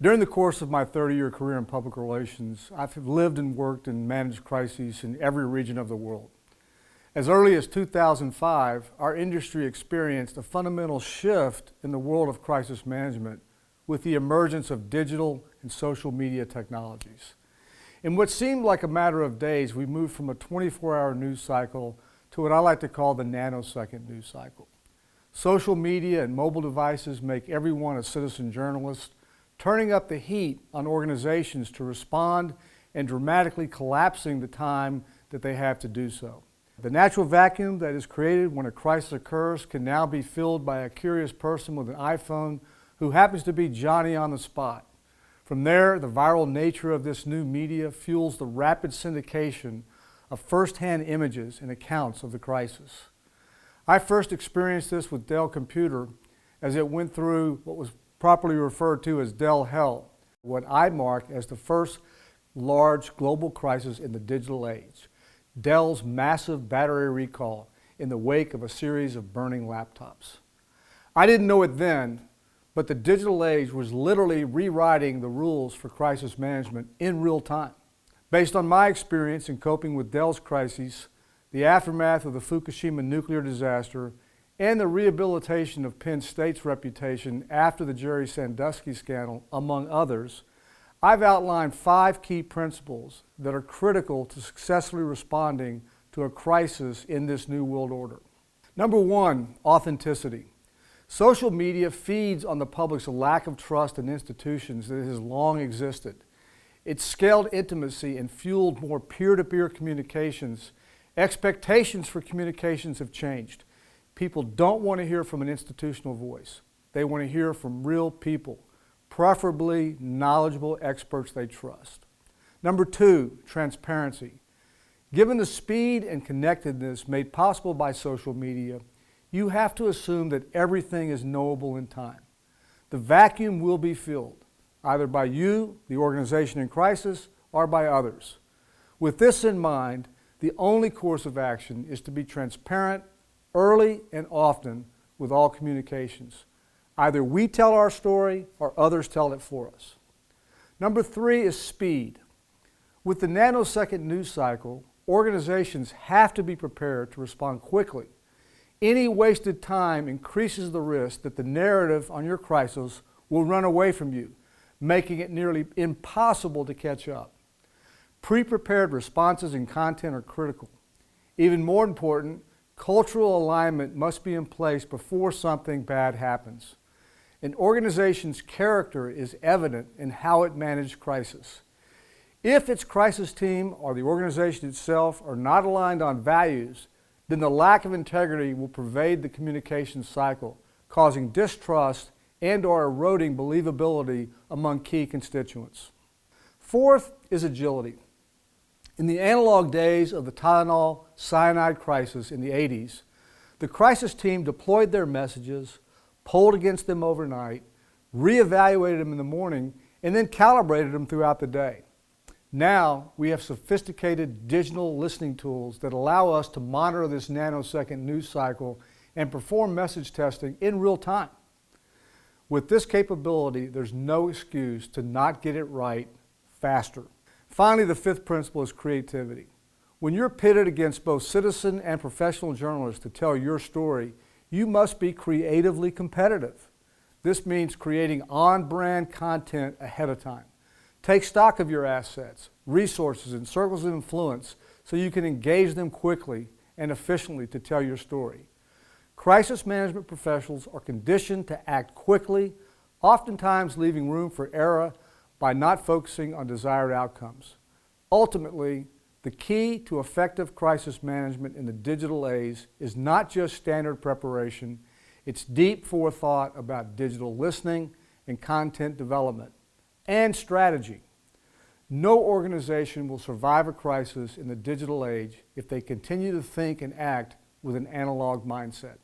During the course of my 30-year career in public relations, I've lived and worked and managed crises in every region of the world. As early as 2005, our industry experienced a fundamental shift in the world of crisis management with the emergence of digital and social media technologies. In what seemed like a matter of days, we moved from a 24-hour news cycle to what I like to call the nanosecond news cycle. Social media and mobile devices make everyone a citizen journalist, turning up the heat on organizations to respond and dramatically collapsing the time that they have to do so. The natural vacuum that is created when a crisis occurs can now be filled by a curious person with an iPhone who happens to be Johnny on the spot. From there, the viral nature of this new media fuels the rapid syndication of first-hand images and accounts of the crisis. I first experienced this with Dell Computer as it went through what was properly referred to as Dell Hell, what I mark as the first large global crisis in the digital age, Dell's massive battery recall in the wake of a series of burning laptops. I didn't know it then, but the digital age was literally rewriting the rules for crisis management in real time. Based on my experience in coping with Dell's crises, the aftermath of the Fukushima nuclear disaster, and the rehabilitation of Penn State's reputation after the Jerry Sandusky scandal, among others, I've outlined 5 key principles that are critical to successfully responding to a crisis in this new world order. Number 1, authenticity. Social media feeds on the public's lack of trust in institutions that has long existed. It's scaled intimacy and fueled more peer-to-peer communications. Expectations for communications have changed. People don't want to hear from an institutional voice. They want to hear from real people, preferably knowledgeable experts they trust. Number 2, transparency. Given the speed and connectedness made possible by social media, you have to assume that everything is knowable in time. The vacuum will be filled, either by you, the organization in crisis, or by others. With this in mind, the only course of action is to be transparent, early and often with all communications. Either we tell our story or others tell it for us. Number 3 is speed. With the nanosecond news cycle, organizations have to be prepared to respond quickly. Any wasted time increases the risk that the narrative on your crisis will run away from you, making it nearly impossible to catch up. Pre-prepared responses and content are critical. Even more important, cultural alignment must be in place before something bad happens. An organization's character is evident in how it manages crisis. If its crisis team or the organization itself are not aligned on values, then the lack of integrity will pervade the communication cycle, causing distrust and/or eroding believability among key constituents. 4th is agility. In the analog days of the Tylenol cyanide crisis in the 80s, the crisis team deployed their messages, polled against them overnight, reevaluated them in the morning, and then calibrated them throughout the day. Now, we have sophisticated digital listening tools that allow us to monitor this nanosecond news cycle and perform message testing in real time. With this capability, there's no excuse to not get it right faster. Finally, the 5th principle is creativity. When you're pitted against both citizen and professional journalists to tell your story, you must be creatively competitive. This means creating on-brand content ahead of time. Take stock of your assets, resources, and circles of influence so you can engage them quickly and efficiently to tell your story. Crisis management professionals are conditioned to act quickly, oftentimes leaving room for error by not focusing on desired outcomes. Ultimately, the key to effective crisis management in the digital age is not just standard preparation, it's deep forethought about digital listening and content development, and strategy. No organization will survive a crisis in the digital age if they continue to think and act with an analog mindset.